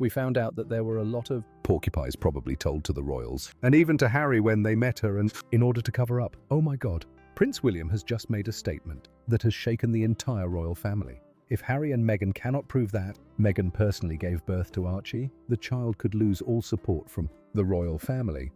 We found out that there were a lot of porcupines probably told to the royals, and even to Harry when they met her, and in order to cover up. Oh my God. Prince William has just made a statement that has shaken the entire royal family. If Harry and Meghan cannot prove that Meghan personally gave birth to Archie, the child could lose all support from the royal family.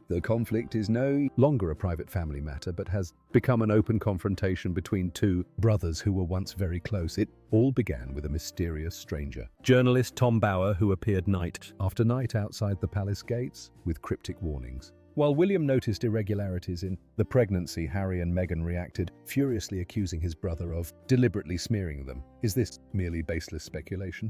The conflict is no longer a private family matter, but has become an open confrontation between two brothers who were once very close. It all began with a mysterious stranger, journalist Tom Bower, who appeared night after night outside the palace gates with cryptic warnings. While William noticed irregularities in the pregnancy, Harry and Meghan reacted, furiously accusing his brother of deliberately smearing them. Is this merely baseless speculation?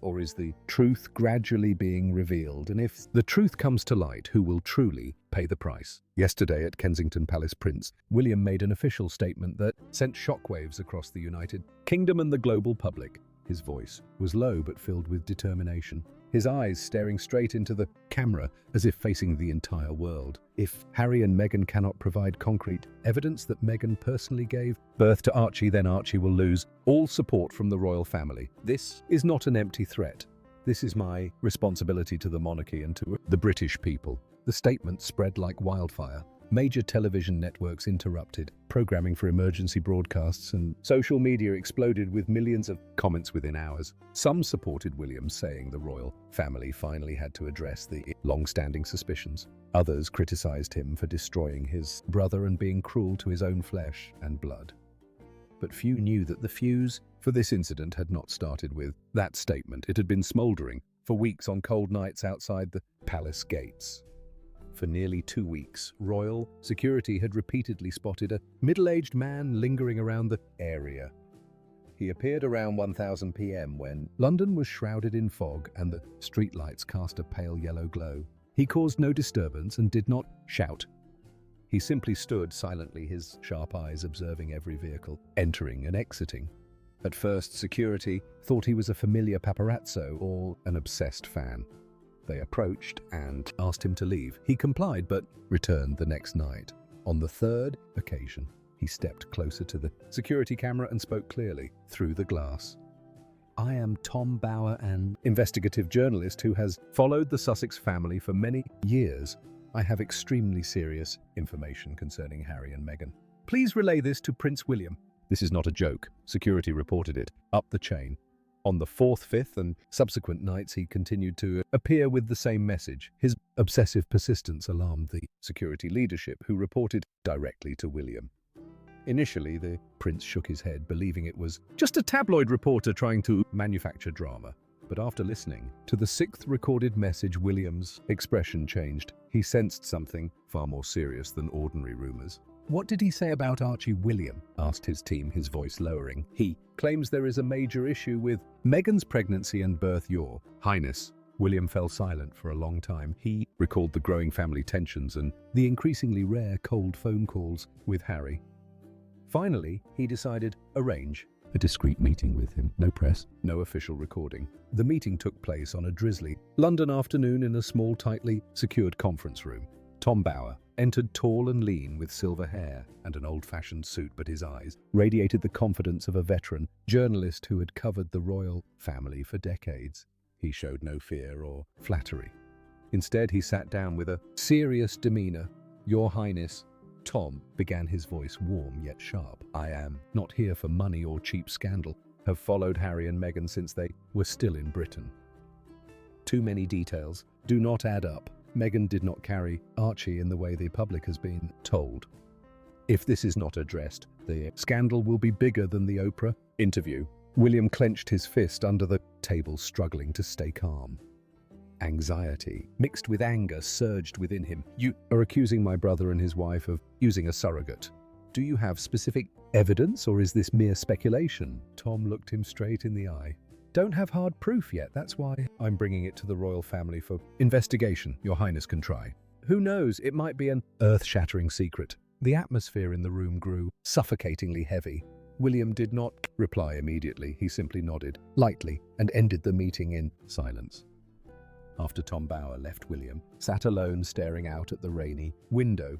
Or is the truth gradually being revealed? And if the truth comes to light, who will truly pay the price? Yesterday at Kensington Palace, Prince William made an official statement that sent shockwaves across the United Kingdom and the global public. His voice was low but filled with determination, his eyes staring straight into the camera as if facing the entire world. If Harry and Meghan cannot provide concrete evidence that Meghan personally gave birth to Archie, then Archie will lose all support from the royal family. This is not an empty threat. This is my responsibility to the monarchy and to the British people. The statement spread like wildfire. Major television networks interrupted programming for emergency broadcasts, and social media exploded with millions of comments within hours. Some supported William, saying the royal family finally had to address the long-standing suspicions. Others criticized him for destroying his brother and being cruel to his own flesh and blood. But few knew that the fuse for this incident had not started with that statement. It had been smoldering for weeks on cold nights outside the palace gates. For nearly 2 weeks, royal security had repeatedly spotted a middle-aged man lingering around the area. He appeared around 1000 p.m. when London was shrouded in fog and the streetlights cast a pale yellow glow. He caused no disturbance and did not shout. He simply stood silently, his sharp eyes observing every vehicle entering and exiting. At first, security thought he was a familiar paparazzo or an obsessed fan. They approached and asked him to leave. He complied, but returned the next night. On the third occasion, he stepped closer to the security camera and spoke clearly through the glass. I am Tom Bower, an investigative journalist who has followed the Sussex family for many years. I have extremely serious information concerning Harry and Meghan. Please relay this to Prince William. This is not a joke. Security reported it up the chain. On the 4th, 5th, and subsequent nights, he continued to appear with the same message. His obsessive persistence alarmed the security leadership, who reported directly to William. Initially, the prince shook his head, believing it was just a tabloid reporter trying to manufacture drama. But after listening to the 6th recorded message, William's expression changed. He sensed something far more serious than ordinary rumors. What did he say about Archie? William asked his team, his voice lowering. He claims there is a major issue with Meghan's pregnancy and birth, Your Highness. William fell silent for a long time. He recalled the growing family tensions and the increasingly rare cold phone calls with Harry. Finally, he decided arrange a discreet meeting with him. No press, no official recording. The meeting took place on a drizzly London afternoon in a small, tightly secured conference room. Tom Bower entered, tall and lean, with silver hair and an old-fashioned suit, but his eyes radiated the confidence of a veteran journalist who had covered the royal family for decades. He showed no fear or flattery. Instead, he sat down with a serious demeanor. Your Highness, Tom began, his voice warm yet sharp. I am not here for money or cheap scandal. Have followed Harry and Meghan since they were still in Britain. Too many details do not add up. Meghan did not carry Archie in the way the public has been told. If this is not addressed, the scandal will be bigger than the Oprah interview. William clenched his fist under the table, struggling to stay calm. Anxiety, mixed with anger, surged within him. You are accusing my brother and his wife of using a surrogate. Do you have specific evidence, or is this mere speculation? Tom looked him straight in the eye. Don't have hard proof yet. That's why I'm bringing it to the royal family for investigation. Your Highness can try. Who knows? It might be an earth-shattering secret. The atmosphere in the room grew suffocatingly heavy. William did not reply immediately. He simply nodded lightly and ended the meeting in silence. After Tom Bower left, William sat alone, staring out at the rainy window.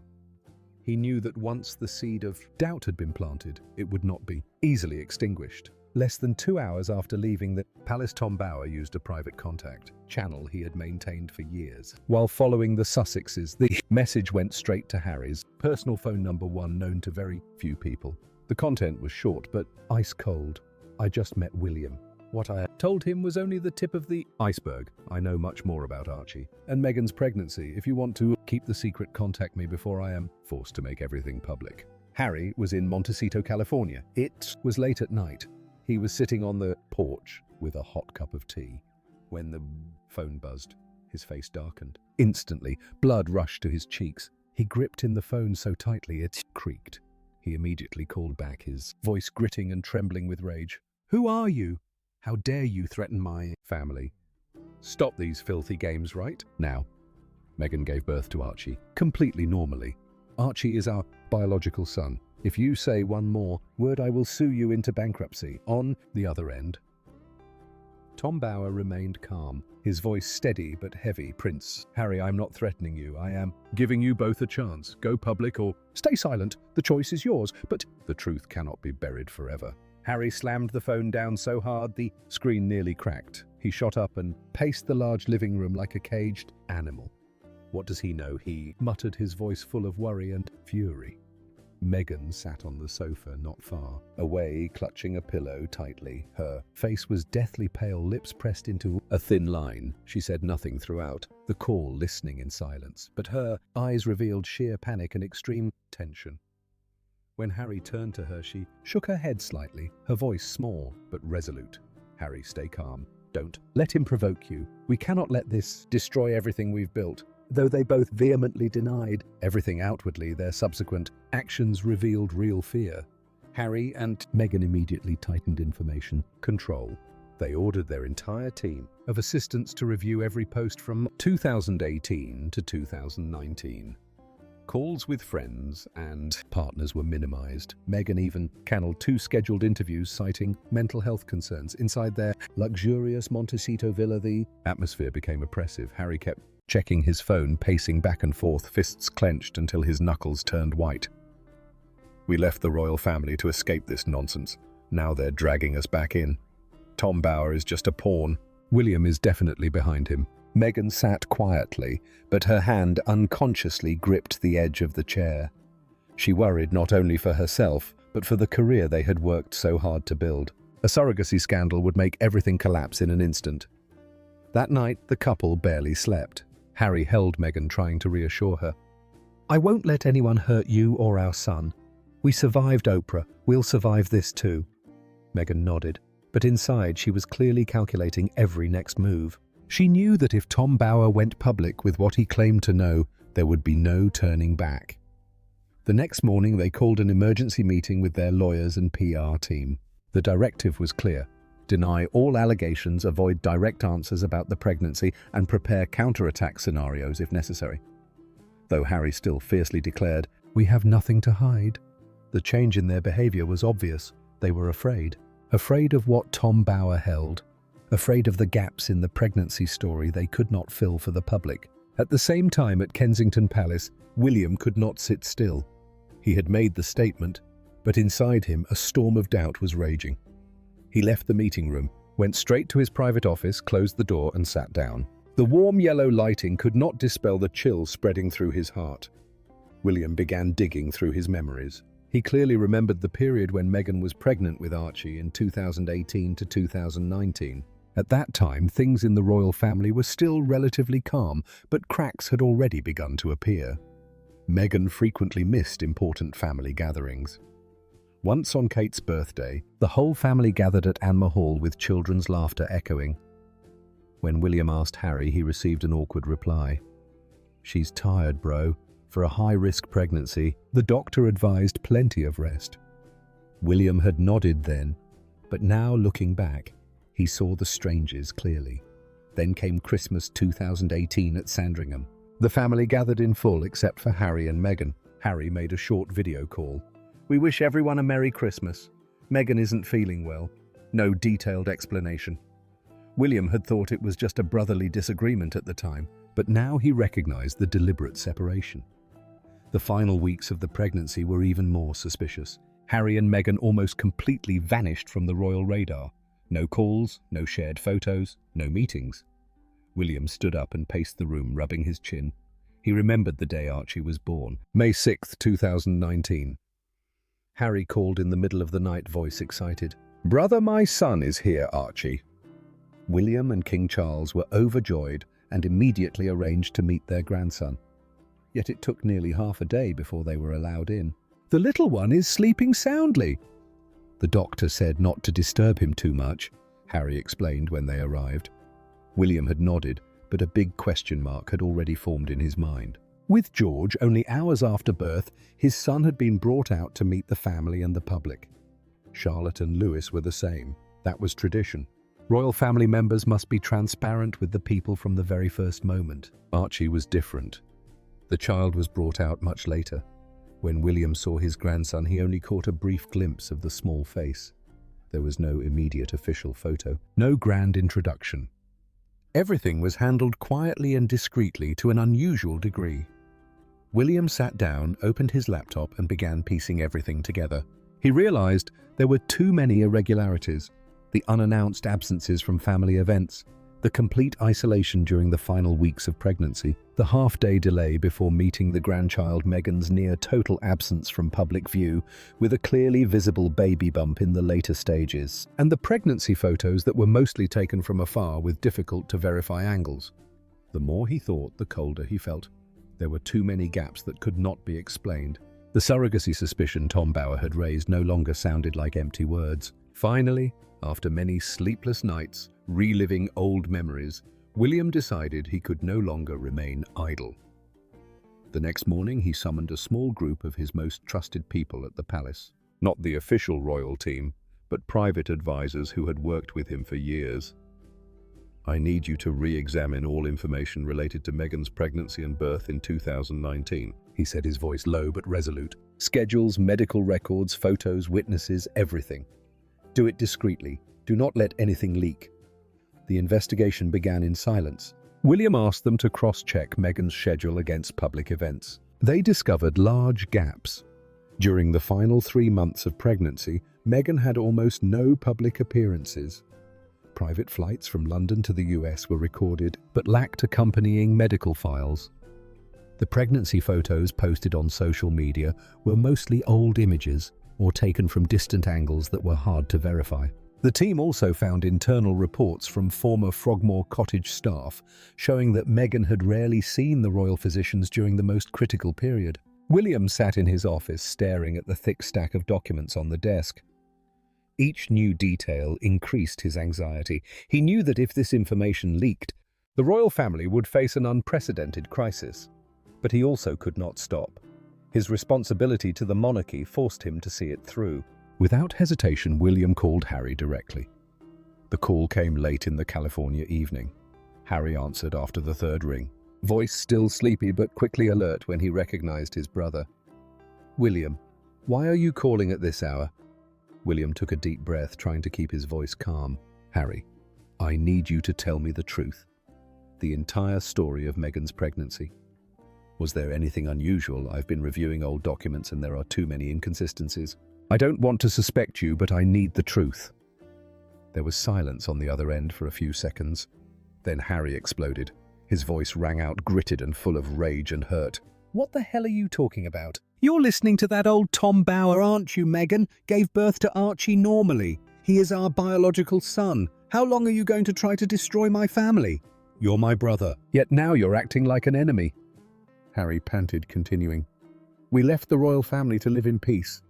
He knew that once the seed of doubt had been planted, it would not be easily extinguished. Less than 2 hours after leaving the Palace. Tom Bower used a private contact channel he had maintained for years. While following the Sussexes, the message went straight to Harry's personal phone number, one known to very few people. The content was short but ice cold. I just met William. What I had told him was only the tip of the iceberg. I know much more about Archie and Meghan's pregnancy. If you want to keep the secret, contact me before I am forced to make everything public. Harry was in Montecito, California. It was late at night. He was sitting on the porch with a hot cup of tea when the phone buzzed. His face darkened. Instantly, blood rushed to his cheeks. He gripped in the phone so tightly it creaked. He immediately called back, his voice gritting and trembling with rage. "Who are you? How dare you threaten my family? Stop these filthy games right now." Meghan gave birth to Archie, completely normally. Archie is our biological son. If you say one more word, I will sue you into bankruptcy. On the other end, Tom Bower remained calm, his voice steady but heavy. "Prince Harry, I'm not threatening you. I am giving you both a chance. Go public or stay silent. The choice is yours, but the truth cannot be buried forever." Harry slammed the phone down so hard the screen nearly cracked. He shot up and paced the large living room like a caged animal. What does he know? He muttered, his voice full of worry and fury. Meghan sat on the sofa not far away, clutching a pillow tightly. Her face was deathly pale, lips pressed into a thin line. She said nothing throughout the call, listening in silence, but her eyes revealed sheer panic and extreme tension. When Harry turned to her, she shook her head slightly, her voice small but resolute. "Harry, stay calm. Don't let him provoke you. We cannot let this destroy everything we've built." Though they both vehemently denied everything outwardly, their subsequent actions revealed real fear. Harry and Meghan immediately tightened information control. They ordered their entire team of assistants to review every post from 2018 to 2019. Calls with friends and partners were minimized. Meghan even canceled 2 scheduled interviews, citing mental health concerns. Inside their luxurious Montecito villa, the atmosphere became oppressive. Harry kept checking his phone, pacing back and forth, fists clenched until his knuckles turned white. "We left the royal family to escape this nonsense. Now they're dragging us back in. Tom Bower is just a pawn. William is definitely behind him." Meghan sat quietly, but her hand unconsciously gripped the edge of the chair. She worried not only for herself, but for the career they had worked so hard to build. A surrogacy scandal would make everything collapse in an instant. That night, the couple barely slept. Harry held Meghan, trying to reassure her. "I won't let anyone hurt you or our son. We survived Oprah. We'll survive this too." Meghan nodded, but inside she was clearly calculating every next move. She knew that if Tom Bower went public with what he claimed to know, there would be no turning back. The next morning, they called an emergency meeting with their lawyers and PR team. The directive was clear: deny all allegations, avoid direct answers about the pregnancy, and prepare counterattack scenarios if necessary. Though Harry still fiercely declared, "We have nothing to hide," the change in their behavior was obvious. They were afraid of what Tom Bower held, afraid of the gaps in the pregnancy story they could not fill for the public. At the same time, at Kensington Palace, William could not sit still. He had made the statement, but inside him a storm of doubt was raging. He left the meeting room, went straight to his private office, closed the door and sat down. The warm yellow lighting could not dispel the chill spreading through his heart. William began digging through his memories. He clearly remembered the period when Meghan was pregnant with Archie in 2018 to 2019. At that time, things in the royal family were still relatively calm, but cracks had already begun to appear. Meghan frequently missed important family gatherings. Once on Kate's birthday, the whole family gathered at Anma Hall with children's laughter echoing. When William asked Harry, he received an awkward reply. "She's tired, bro. For a high-risk pregnancy, the doctor advised plenty of rest." William had nodded then, but now looking back, he saw the strangers clearly. Then came Christmas 2018 at Sandringham. The family gathered in full except for Harry and Meghan. Harry made a short video call. "We wish everyone a Merry Christmas. Meghan isn't feeling well." No detailed explanation. William had thought it was just a brotherly disagreement at the time, but now he recognized the deliberate separation. The final weeks of the pregnancy were even more suspicious. Harry and Meghan almost completely vanished from the royal radar. No calls, no shared photos, no meetings. William stood up and paced the room, rubbing his chin. He remembered the day Archie was born, May 6th, 2019. Harry called in the middle of the night, voice excited. "Brother, my son is here, Archie." William and King Charles were overjoyed and immediately arranged to meet their grandson. Yet it took nearly half a day before they were allowed in. "The little one is sleeping soundly." "The doctor said not to disturb him too much," Harry explained when they arrived. William had nodded, but a big question mark had already formed in his mind. With George, only hours after birth, his son had been brought out to meet the family and the public. Charlotte and Louis were the same. That was tradition. Royal family members must be transparent with the people from the very first moment. Archie was different. The child was brought out much later. When William saw his grandson, he only caught a brief glimpse of the small face. There was no immediate official photo, no grand introduction. Everything was handled quietly and discreetly to an unusual degree. William sat down, opened his laptop, and began piecing everything together. He realized there were too many irregularities: the unannounced absences from family events, the complete isolation during the final weeks of pregnancy, the half-day delay before meeting the grandchild Meghan's near total absence from public view, with a clearly visible baby bump in the later stages, and the pregnancy photos that were mostly taken from afar with difficult-to-verify angles. The more he thought, the colder he felt. There were too many gaps that could not be explained. The surrogacy suspicion Tom Bower had raised no longer sounded like empty words. Finally, after many sleepless nights, reliving old memories, William decided he could no longer remain idle. The next morning, he summoned a small group of his most trusted people at the palace. Not the official royal team, but private advisors who had worked with him for years. "I need you to re-examine all information related to Meghan's pregnancy and birth in 2019, he said, his voice low but resolute. "Schedules, medical records, photos, witnesses, everything. Do it discreetly. Do not let anything leak." The investigation began in silence. William asked them to cross-check Meghan's schedule against public events. They discovered large gaps. During the final 3 months of pregnancy, Meghan had almost no public appearances. Private flights from London to the US were recorded, but lacked accompanying medical files. The pregnancy photos posted on social media were mostly old images or taken from distant angles that were hard to verify. The team also found internal reports from former Frogmore Cottage staff showing that Meghan had rarely seen the royal physicians during the most critical period. William sat in his office staring at the thick stack of documents on the desk. Each new detail increased his anxiety. He knew that if this information leaked, the royal family would face an unprecedented crisis. But he also could not stop. His responsibility to the monarchy forced him to see it through. Without hesitation, William called Harry directly. The call came late in the California evening. Harry answered after the third ring, voice still sleepy but quickly alert when he recognized his brother. "William, why are you calling at this hour?" William took a deep breath, trying to keep his voice calm. "Harry, I need you to tell me the truth. The entire story of Meghan's pregnancy. Was there anything unusual? I've been reviewing old documents and there are too many inconsistencies. I don't want to suspect you, but I need the truth." There was silence on the other end for a few seconds. Then Harry exploded. His voice rang out, gritted and full of rage and hurt. "What the hell are you talking about? You're listening to that old Tom Bower, aren't you, Meghan? Gave birth to Archie normally. He is our biological son. How long are you going to try to destroy my family? You're my brother, yet now you're acting like an enemy." Harry panted, continuing. "We left the royal family to live in peace.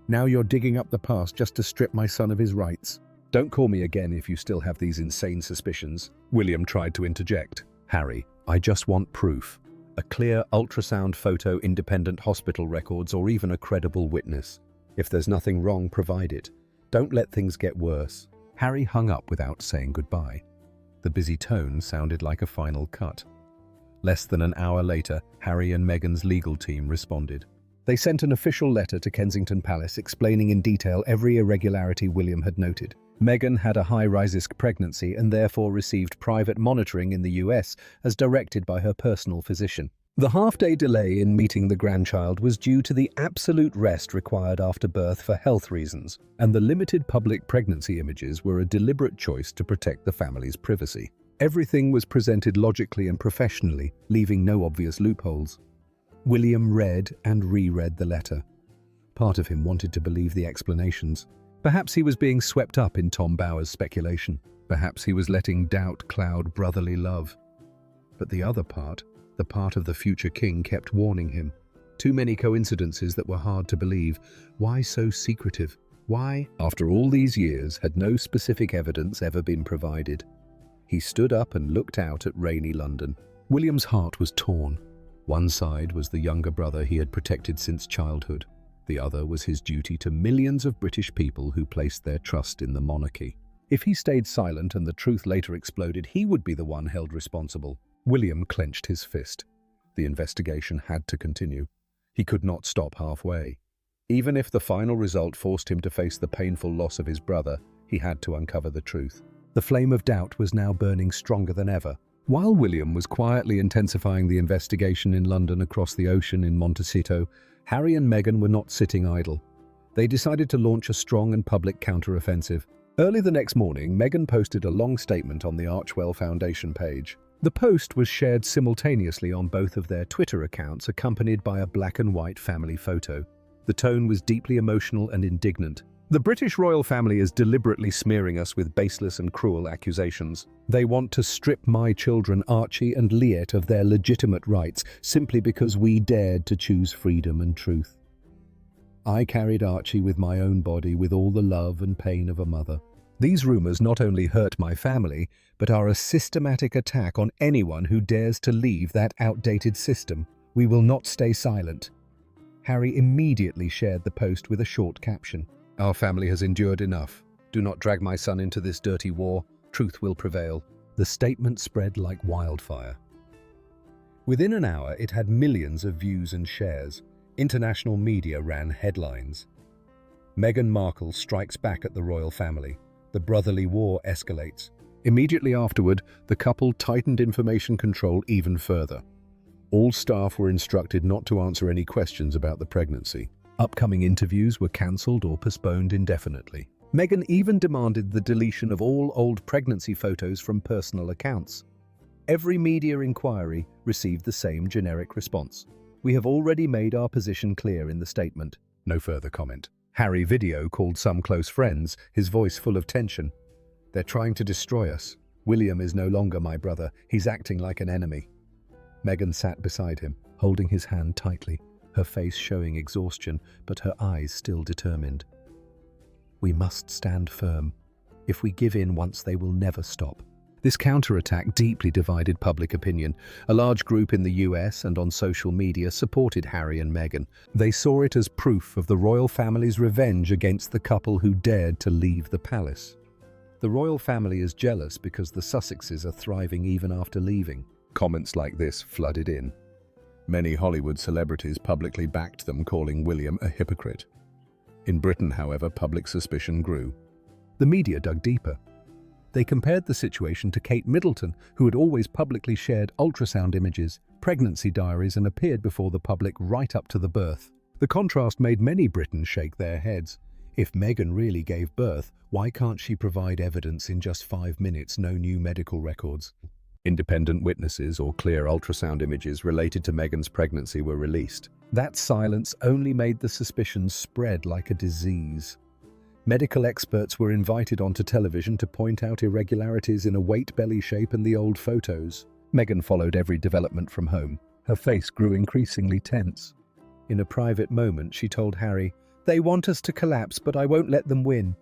Now you're digging up the past just to strip my son of his rights. Don't call me again if you still have these insane suspicions." William tried to interject. "Harry, I just want proof. A clear ultrasound photo, independent hospital records, or even a credible witness. If there's nothing wrong, provide it. Don't let things get worse." Harry hung up without saying goodbye. The busy tone sounded like a final cut. Less than an hour later, Harry and Meghan's legal team responded. They sent an official letter to Kensington Palace explaining in detail every irregularity William had noted. Meghan had a high-risk pregnancy and therefore received private monitoring in the US as directed by her personal physician. The half-day delay in meeting the grandchild was due to the absolute rest required after birth for health reasons, and the limited public pregnancy images were a deliberate choice to protect the family's privacy. Everything was presented logically and professionally, leaving no obvious loopholes. William read and reread the letter. Part of him wanted to believe the explanations. Perhaps he was being swept up in Tom Bower's speculation. Perhaps he was letting doubt cloud brotherly love. But the other part, the part of the future king, kept warning him. Too many coincidences that were hard to believe. Why so secretive? Why, after all these years, had no specific evidence ever been provided? He stood up and looked out at rainy London. William's heart was torn. One side was the younger brother he had protected since childhood. The other was his duty to millions of British people who placed their trust in the monarchy. If he stayed silent and the truth later exploded, he would be the one held responsible. William clenched his fist. The investigation had to continue. He could not stop halfway. Even if the final result forced him to face the painful loss of his brother, he had to uncover the truth. The flame of doubt was now burning stronger than ever. While William was quietly intensifying the investigation in London across the ocean in Montecito, Harry and Meghan were not sitting idle. They decided to launch a strong and public counter-offensive. Early the next morning, Meghan posted a long statement on the Archwell Foundation page. The post was shared simultaneously on both of their Twitter accounts, accompanied by a black and white family photo. The tone was deeply emotional and indignant. The British royal family is deliberately smearing us with baseless and cruel accusations. They want to strip my children Archie and Liet of their legitimate rights simply because we dared to choose freedom and truth. I carried Archie with my own body with all the love and pain of a mother. These rumors not only hurt my family, but are a systematic attack on anyone who dares to leave that outdated system. We will not stay silent. Harry immediately shared the post with a short caption. Our family has endured enough. Do not drag my son into this dirty war. Truth will prevail. The statement spread like wildfire. Within an hour, it had millions of views and shares. International media ran headlines. Meghan Markle strikes back at the royal family. The brotherly war escalates. Immediately afterward, the couple tightened information control even further. All staff were instructed not to answer any questions about the pregnancy. Upcoming interviews were cancelled or postponed indefinitely. Meghan even demanded the deletion of all old pregnancy photos from personal accounts. Every media inquiry received the same generic response. We have already made our position clear in the statement. No further comment. Harry video called some close friends, his voice full of tension. They're trying to destroy us. William is no longer my brother. He's acting like an enemy. Meghan sat beside him, holding his hand tightly, her face showing exhaustion, but her eyes still determined. We must stand firm. If we give in once, they will never stop. This counterattack deeply divided public opinion. A large group in the US and on social media supported Harry and Meghan. They saw it as proof of the royal family's revenge against the couple who dared to leave the palace. The royal family is jealous because the Sussexes are thriving even after leaving. Comments like this flooded in. Many Hollywood celebrities publicly backed them, calling William a hypocrite. In Britain, however, public suspicion grew. The media dug deeper. They compared the situation to Kate Middleton, who had always publicly shared ultrasound images, pregnancy diaries, and appeared before the public right up to the birth. The contrast made many Britons shake their heads. If Meghan really gave birth, why can't she provide evidence in just 5 minutes, no new medical records? Independent witnesses or clear ultrasound images related to Meghan's pregnancy were released. That silence only made the suspicions spread like a disease. Medical experts were invited onto television to point out irregularities in a weight belly shape and the old photos. Meghan followed every development from home. Her face grew increasingly tense. In a private moment, she told Harry, "They want us to collapse, but I won't let them win."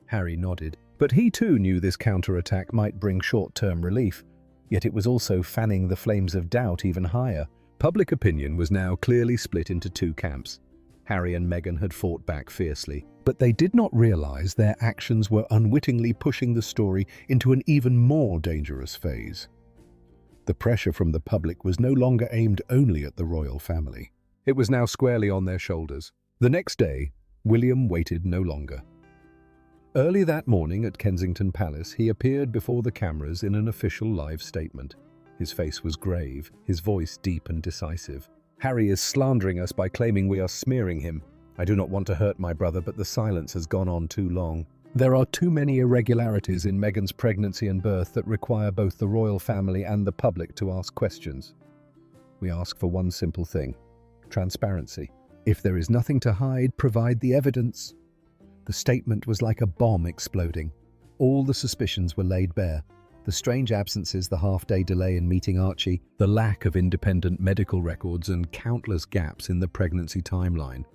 Harry nodded, but he too knew this counterattack might bring short-term relief, yet it was also fanning the flames of doubt even higher. Public opinion was now clearly split into two camps. Harry and Meghan had fought back fiercely, but they did not realize their actions were unwittingly pushing the story into an even more dangerous phase. The pressure from the public was no longer aimed only at the royal family. It was now squarely on their shoulders. The next day, William waited no longer. Early that morning at Kensington Palace, he appeared before the cameras in an official live statement. His face was grave, his voice deep and decisive. "Harry is slandering us by claiming we are smearing him. I do not want to hurt my brother, but the silence has gone on too long. There are too many irregularities in Meghan's pregnancy and birth that require both the royal family and the public to ask questions. We ask for one simple thing: transparency. If there is nothing to hide, provide the evidence." The statement was like a bomb exploding. All the suspicions were laid bare. The strange absences, the half-day delay in meeting Archie, the lack of independent medical records, and countless gaps in the pregnancy timeline.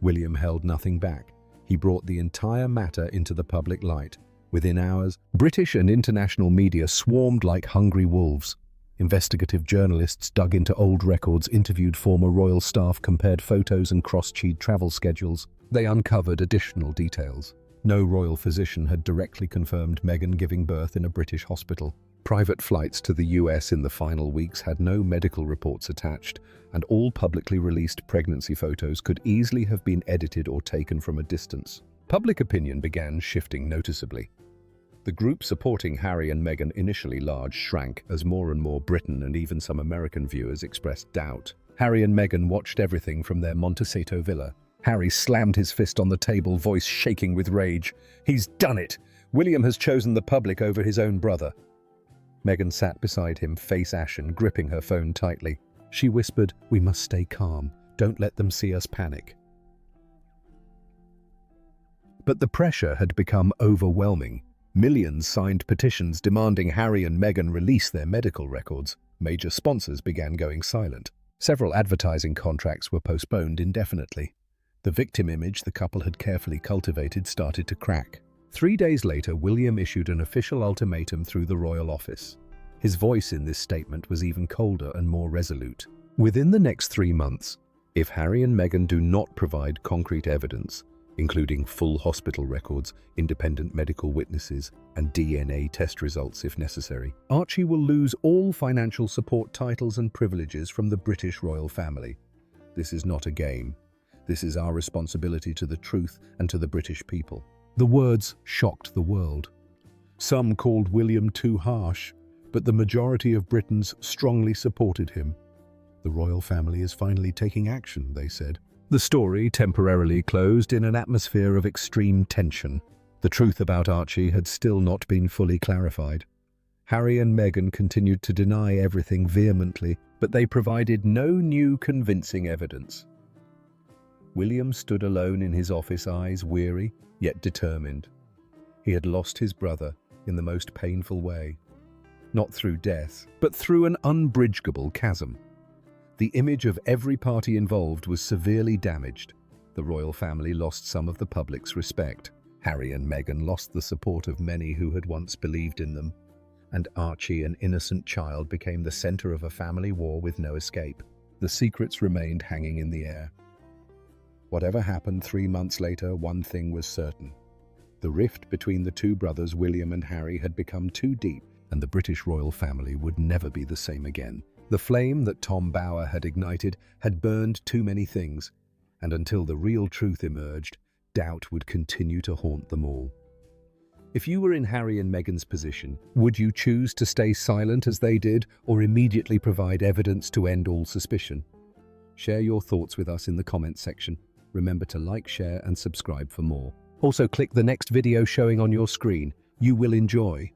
William held nothing back. He brought the entire matter into the public light. Within hours, British and international media swarmed like hungry wolves. Investigative journalists dug into old records, interviewed former royal staff, compared photos and cross-checked travel schedules. They uncovered additional details. No royal physician had directly confirmed Meghan giving birth in a British hospital. Private flights to the US in the final weeks had no medical reports attached, and all publicly released pregnancy photos could easily have been edited or taken from a distance. Public opinion began shifting noticeably. The group supporting Harry and Meghan, initially large, shrank as more and more Britain and even some American viewers expressed doubt. Harry and Meghan watched everything from their Montecito villa. Harry slammed his fist on the table, voice shaking with rage. "He's done it! William has chosen the public over his own brother." Meghan sat beside him, face ashen, gripping her phone tightly. She whispered, "We must stay calm. Don't let them see us panic." But the pressure had become overwhelming. Millions signed petitions demanding Harry and Meghan release their medical records. Major sponsors began going silent. Several advertising contracts were postponed indefinitely. The victim image the couple had carefully cultivated started to crack. 3 days later, William issued an official ultimatum through the royal office. His voice in this statement was even colder and more resolute. Within the next 3 months, if Harry and Meghan do not provide concrete evidence, including full hospital records, independent medical witnesses, and DNA test results if necessary, Archie will lose all financial support, titles and privileges from the British royal family. This is not a game. This is our responsibility to the truth and to the British people. The words shocked the world. Some called William too harsh, but the majority of Britons strongly supported him. The royal family is finally taking action, they said. The story temporarily closed in an atmosphere of extreme tension. The truth about Archie had still not been fully clarified. Harry and Meghan continued to deny everything vehemently, but they provided no new convincing evidence. William stood alone in his office, eyes weary, yet determined. He had lost his brother in the most painful way. Not through death, but through an unbridgeable chasm. The image of every party involved was severely damaged. The royal family lost some of the public's respect. Harry and Meghan lost the support of many who had once believed in them. And Archie, an innocent child, became the center of a family war with no escape. The secrets remained hanging in the air. Whatever happened 3 months later, one thing was certain. The rift between the two brothers, William and Harry, had become too deep, and the British royal family would never be the same again. The flame that Tom Bower had ignited had burned too many things, and until the real truth emerged, doubt would continue to haunt them all. If you were in Harry and Meghan's position, would you choose to stay silent as they did, or immediately provide evidence to end all suspicion? Share your thoughts with us in the comments section. Remember to like, share, and subscribe for more. Also, click the next video showing on your screen. You will enjoy.